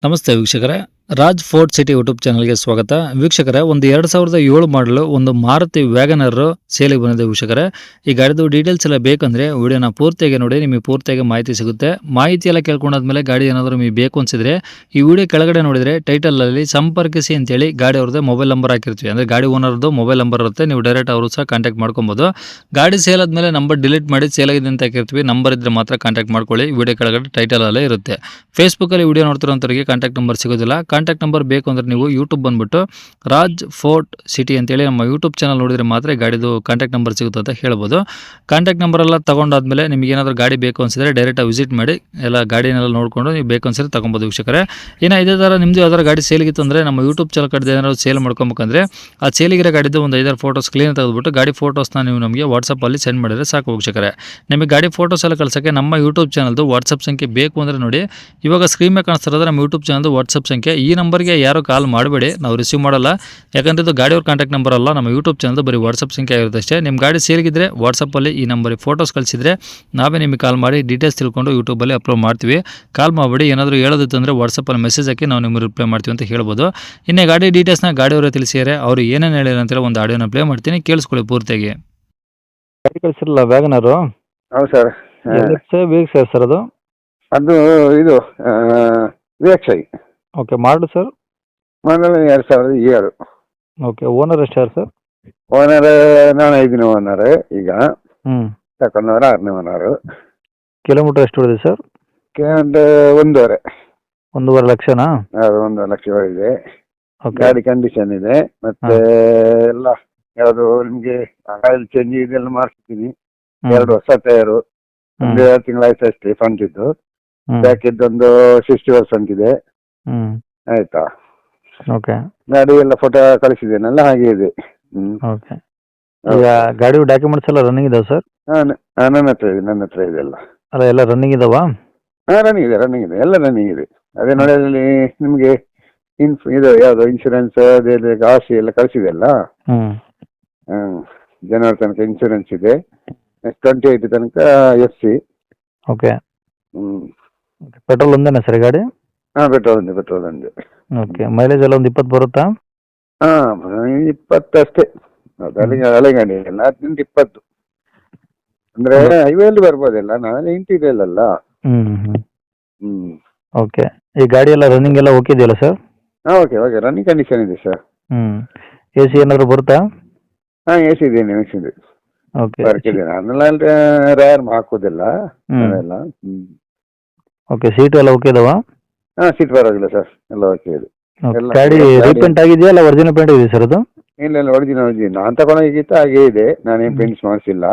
ನಮಸ್ತೆ ವೀಕ್ಷಕರೇ, Raj fort city YouTube ಚಾನಲ್ಗೆ ಸ್ವಾಗತ. ವೀಕ್ಷಕರೇ, ಒಂದು 2007 ಮಾಡಲು ಒಂದು ಮಾರುತಿ ವ್ಯಾಗನರ್ ಸೇಲಿಗೆ ಬಂದಿದೆ ವೀಕ್ಷಕರೇ. ಈ ಗಾಡಿದು ಡೀಟೇಲ್ಸ್ ಎಲ್ಲ ಬೇಕಂದ್ರೆ ವಿಡಿಯೋನ ಪೂರ್ತಿಯಾಗಿ ನೋಡಿ, ನಿಮಗೆ ಪೂರ್ತಿಯಾಗಿ ಮಾಹಿತಿ ಸಿಗುತ್ತೆ. ಮಾಹಿತಿ ಎಲ್ಲ ಕೇಳ್ಕೊಂಡಾದ್ಮೇಲೆ ಗಾಡಿ ಏನಾದರೂ ನಿಮಗೆ ಬೇಕು ಅನ್ಸಿದ್ರೆ ಈ ವಿಡಿಯೋ ಕೆಳಗಡೆ ನೋಡಿದ್ರೆ ಟೈಟಲ್ ಅಲ್ಲಿ ಸಂಪರ್ಕಿಸಿ ಅಂತೇಳಿ ಗಾಡಿ ಅವ್ರದ್ದು ಮೊಬೈಲ್ ನಂಬರ್ ಹಾಕಿರ್ತೀವಿ. ಅಂದ್ರೆ ಗಾಡಿ ಓನರ್ದು ಮೊಬೈಲ್ ನಂಬರ್ ಇರುತ್ತೆ, ನೀವು ಡೈರೆಕ್ಟ್ ಅವರು ಸಹ ಕಾಂಟ್ಯಾಕ್ಟ್ ಮಾಡ್ಕೊಬಹುದು. ಗಾಡಿ ಸೇಲ್ ಆದ್ಮೇಲೆ ನಂಬರ್ ಡಿಲೀಟ್ ಮಾಡಿ ಸೇಲ್ ಆಗಿದೆ ಅಂತ ಹಾಕಿರ್ತೀವಿ. ನಂಬರ್ ಇದ್ರೆ ಮಾತ್ರ ಕಾಂಟ್ಯಾಕ್ಟ್ ಮಾಡ್ಕೊಳ್ಳಿ. ವಿಡಿಯೋ ಕೆಳಗಡೆ ಟೈಟಲ್ ಅಲ್ಲೇ ಇರುತ್ತೆ. ಫೇಸ್ಬುಕ್ ಅಲ್ಲಿ ವಿಡಿಯೋ ನೋಡ್ತಿರೋಂಥವ್ರಿಗೆ ಕಾಂಟ್ಯಾಕ್ಟ್ ನಂಬರ್ ಸಿಗೋದಿಲ್ಲ. ಕಾಂಟ್ಯಾಕ್ಟ್ ನಂಬರ್ ಬೇಕು ಅಂದ್ರೆ ನೀವು ಯೂಟ್ಯೂಬ್ ಬಂದ್ಬಿಟ್ಟು ರಾಜ್ ಫೋರ್ಟ್ ಸಿಟಿ ಅಂತೇಳಿ ನಮ್ಮ ಯೂಟ್ಯೂಬ್ ಚಾನಲ್ ನೋಡಿದ್ರೆ ಮಾತ್ರ ಗಾಡಿದು ಕಾಂಟ್ಯಾಕ್ಟ್ ನಂಬರ್ ಸಿಗುತ್ತೆ ಅಂತ ಹೇಳ್ಬೋದು. ಕಾಂಟ್ಯಾಕ್ಟ್ ನಂಬರ್ ಎಲ್ಲ ತಗೊಂಡಾದ್ಮೇಲೆ ನಿಮಗೆ ಏನಾದರೂ ಗಾಡಿ ಬೇಕು ಅನ್ಸಿದ್ರೆ ಡೈರೆಕ್ಟ್ ವಿಸಿಟ್ ಮಾಡಿ ಎಲ್ಲ ಗಾಡಿನೆಲ್ಲ ನೋಡ್ಕೊಂಡು ನೀವು ಬೇಕು ಅನ್ಸಿದ್ರೆ ತಗೊಬೋದು ವೀಕ್ಷಕರೇ. ಇನ್ನು ಇದೇ ಥರ ನಿಮ್ಮದು ಯಾವ್ದಾರು ಗಾಡಿ ಸೇಲಿಗಿತ್ತು ಅಂದರೆ ನಮ್ಮ ಯೂಟ್ಯೂಬ್ ಚಾನಲ್ ಕಡೆ ಏನಾದ್ರು ಸೇಲ್ ಮಾಡ್ಕೊಬೇಕಂದ್ರೆ ಆ ಸೇಲಿಗಿರೋ ಗಾಡಿದು ಒಂದು 5-6 ಫೋಟೋಸ್ ಕ್ಲೀನ್ ತೆಗೆದುಬಿಟ್ಟು ಗಾಡಿ ಫೋಟೋಸ್ನ ನೀವು ನಮಗೆ ವಾಟ್ಸಪ್ಪಲ್ಲಿ ಸೆಂಡ್ ಮಾಡಿದ್ರೆ ಸಾಕು ವೀಕ್ಷಕರೇ. ನಿಮಗೆ ಗಾಡಿ ಫೋಟೋಸ್ ಎಲ್ಲ ಕಳ್ಸೋಕ್ಕೆ ನಮ್ಮ ಯೂಟ್ಯೂಬ್ ಚಾನಲ್ದು ವಾಟ್ಸಪ್ ಸಂಖ್ಯೆ ಬೇಕು ಅಂದರೆ ನೋಡಿ, ಇವಾಗ ಸ್ಕ್ರೀನ್ ಮೇಲೆ ಕಾಣಿಸ್ತಿರೋದು ನಮ್ಮ ಯೂಟ್ಯೂಬ್ ಚಾನಲ್ದು ವಾಟ್ಸಪ್ ಸಂಖ್ಯೆ. ಈ ನಂಬರ್ಗೆ ಯಾರು ಕಾಲ್ ಮಾಡಬೇಡಿ, ನಾವು ರಿಸೀವ್ ಮಾಡಲ್ಲ. ಯಾಕಂದರೆ ಇದು ಗಾಡಿಯವ್ರ ಕಾಂಟ್ಯಾಕ್ಟ್ ನಂಬರ್ ಅಲ್ಲ, ನಮ್ಮ ಯೂಟ್ಯೂಬ್ ಚಾನಲ್ದು ಬರೀ ವಾಟ್ಸಪ್ ಸಂಖ್ಯೆ ಆಗಿರುತ್ತೆ ಅಷ್ಟೇ. ನಿಮ್ಮ ಗಾಡಿ ಸೇಲ್ಗಿದ್ರೆ ವಾಟ್ಸಪ್ಪಲ್ಲಿ ಈ ನಂಬರಿಗೆ ಫೋಟೋಸ್ ಕಳಿಸಿದ್ರೆ ನಾವೇ ನಿಮಗೆ ಕಾಲ್ ಮಾಡಿ ಡೀಟೇಲ್ಸ್ ತಿಳ್ಕೊಂಡು ಯೂಟ್ಯೂಬಲ್ಲಿ ಅಪ್ಲೋಡ್ ಮಾಡ್ತೀವಿ. ಕಾಲ್ ಮಾಡಬೇಡಿ, ಏನಾದರೂ ಹೇಳೋದಿತ್ತು ಅಂದರೆ ವಾಟ್ಸಪ್ಪಲ್ಲಿ ಮೆಸೇಜ್ ಹಾಕಿ ನಾವು ನಿಮಗೆ ರಿಪ್ಲೈ ಮಾಡ್ತೀವಿ ಅಂತ ಹೇಳ್ಬೋದು. ಇನ್ನೇ ಗಾಡಿ ಡೀಟೇಲ್ಸ್ನ ಗಾಡಿಯವರೇ ತಿಳಿಸಿದರೆ ಅವರು ಏನೇನು ಹೇಳಿದ್ರು ಅಂತೇಳಿ ಒಂದು ಆಡಿಯೋನ ಪ್ಲೇ ಮಾಡ್ತೀನಿ, ಕೇಳಿಸ್ಕೊಳ್ಳಿ ಪೂರ್ತಿಯಾಗಿ. ಗಾಡಿ ಕಳಿಸಿರಲ್ಲ ವ್ಯಾಗನರು? ಹೌದು ಸರ್. ಬೇಕು ಸರ್ ಸರ್ ಅದು ಇದು ವಿಎಕ್ಸ್ಐ ಓಕೆ. ಮಾಡಲು ಸರ್? ಮಾಡಲ್ 2007. ಓಕೆ. ಓನರ್ ಎಷ್ಟು ಸರ್? ಓನರ್ ನಾನು 5ನೇ ಓನರ್. ಈಗ ಹ್ಞೂ. ತಗೊಂಡವ್ರ 6ನೇ ಓನರ್. ಕಿಲೋಮೀಟರ್ ಎಷ್ಟು ಹೊಡೆದಿದೆ ಸರ್? ಒಂದು 1.5. 1.5 ಲಕ್ಷನಾ? ಅದು 1 ಲಕ್ಷ ಇದೆ. ಓಕೆ. ಗಾಡಿ ಕಂಡೀಷನ್ ಇದೆ. ಮತ್ತೆ ಎಲ್ಲ ಯಾವುದು ನಿಮಗೆ ಆಯಿಲ್ ಚೇಂಜ್ ಇದೆಲ್ಲ ಮಾಡಿಸ್ತೀನಿ. 2 ಹೊಸ ಟೈರು, ಒಂದು 2 ತಿಂಗಳಾಯ್ತು ಅಷ್ಟೇ. ಫ್ರಂಟ್ ಇದ್ದು ಬ್ಯಾಕ್ ಇದ್ದೊಂದು 60% ಇದೆ. ಆಯ್ತಾ? ಓಕೆ. ಗಾಡಿ ಎಲ್ಲ ಫೋಟೋ ಕಳಿಸಿದ್ದೇನಲ್ಲ, ಹಾಗೆ ಇದೆ. ಓಕೆ. ಈಗ ಗಾಡಿ ಡಾಕ್ಯುಮೆಂಟ್ಸ್ ಎಲ್ಲ ರನ್ನಿಂಗ್ ಇದಾವೆ ಸರ್? ನನ್ನ ಹತ್ರ ಇದೆ ಎಲ್ಲ. ಅಲ್ಲ, ಎಲ್ಲ ರನ್ನಿಂಗ್ ಇದಾವಾ? ರನ್ನಿಂಗ್ ಇದೆ, ಎಲ್ಲ ರನ್ನಿಂಗ್ ಇದೆ. ಅದೇ ನೋಡಿ, ಅಲ್ಲಿ ನಿಮಗೆ ಇದು ಯಾವುದು ಇನ್ಶೂರೆನ್ಸ್ ಅದೇ ಆರ್.ಸಿ ಎಲ್ಲ ಕಳಿಸಿದೆ ಅಲ್ಲ. ಜನವರಿ ತನಕ ಇನ್ಶೂರೆನ್ಸ್ ಇದೆ. 28 ತನಕ FC. ಓಕೆ. ಪೆಟ್ರೋಲ್ ಒಂದೇನಾ ಸರ್ ಗಾಡಿ? ಪೆಟ್ರೋಲ್ ಒಂದೇ. ಓಕೆ. ಮೈಲೇಜ್ ಎಲ್ಲ ಒಂದು 20 ಬರುತ್ತಾ? 20 ಅಷ್ಟೇ. ಹಳೆ ಗಾಡಿ ಎಲ್ಲ 18-20 ಅಂದ್ರೆ ಹೈವೇಲಿ ಬರ್ಬೋದಲ್ಲ. ನಾನು ಇಂಟೀರಿಯಲ್ ಅಲ್ಲ. ಓಕೆ. ಈ ಗಾಡಿ ಎಲ್ಲ ರನ್ನಿಂಗ್ ಎಲ್ಲ ಓಕೆ ಇದೆಯಲ್ಲ ಸರ್? ಓಕೆ. ರನ್ನಿಂಗ್ ಕಂಡೀಷನ್ ಇದೆ ಸರ್. AC ಏನಾದ್ರು ಬರುತ್ತಾ? AC ಇದೆ. ಓಕೆ. ಅದನ್ನೆಲ್ಲ ರೇರ್ ಹಾಕೋದಿಲ್ಲ ಅದೆಲ್ಲ. ಓಕೆ. ಸೀಟು ಎಲ್ಲ ಓಕೆ ಇದಾವಾ? ಸೀಟ್ ಪರವಾಗಿಲ್ಲ ಸರ್, ಎಲ್ಲ ಓಕೆ ಇದೆ. ಗಾಡಿ ರೀಪೇಂಟ್ ಆಗಿದೆಯಾ ಅಲ್ಲ ಒರಿಜಿನಲ್ ಪೇಂಟ್ ಇದೆ ಸರ್ ಅದು? ಇಲ್ಲ, ಒರಿಜಿನಲ್. ನಾನು ತಗೊಂಡೋಗಿತ್ತು ಹಾಗೆ ಇದೆ. ನಾನೇನು ಪೇಂಟ್ಸ್ ಮಾಡಿಸಿಲ್ಲ.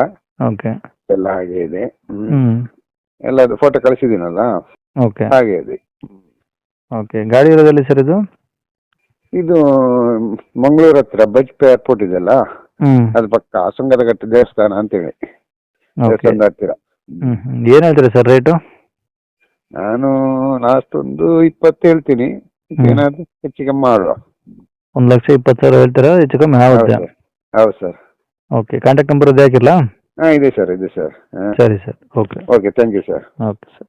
ಓಕೆ. ಎಲ್ಲ ಹಾಗೆ ಇದೆ. ಎಲ್ಲ ಫೋಟೋ ಕಳಿಸಿದ್ದೀನಲ್ಲ, ಓಕೆ, ಹಾಗೆ ಇದೆ. ಓಕೆ. ಗಾಡಿ ಇರೋದಲ್ಲಿ ಸರ್ ಇದು? ಇದು ಮಂಗಳೂರು ಹತ್ರ ಬಜ್ಪೆ ಏರ್ಪೋರ್ಟ್ ಇದೆಲ್ಲ, ಅದು ಪಕ್ಕ ಸುಂಗದಗಟ್ಟೆ ದೇವಸ್ಥಾನ ಅಂತೇಳಿ, ದೇವಸ್ಥಾನದ ಹತ್ತಿರ. ಏನು ಹೇಳ್ತೀರಾ ಸರ್ ರೇಟು? ನಾನು ಲಾಸ್ಟ್ ಒಂದು 20 ಹೇಳ್ತೀನಿ. ಏನಾದ್ರು ಹೆಚ್ಚು ಕಮ್ಮಿ ಮಾಡುವ. 1,20,000 ಹೇಳ್ತೀರಾ? ಹೆಚ್ಚು ಕಮ್ಮಿ ಆಗುತ್ತೆ? ಹೌದು ಸರ್. ಓಕೆ. ಕಾಂಟ್ಯಾಕ್ಟ್ ನಂಬರ್ ಇದೆ ಹಾಕಿರಲಾ? ಇದೆ ಸರ್. ಸರಿ sir. Okay. Thank you sir. Okay sir.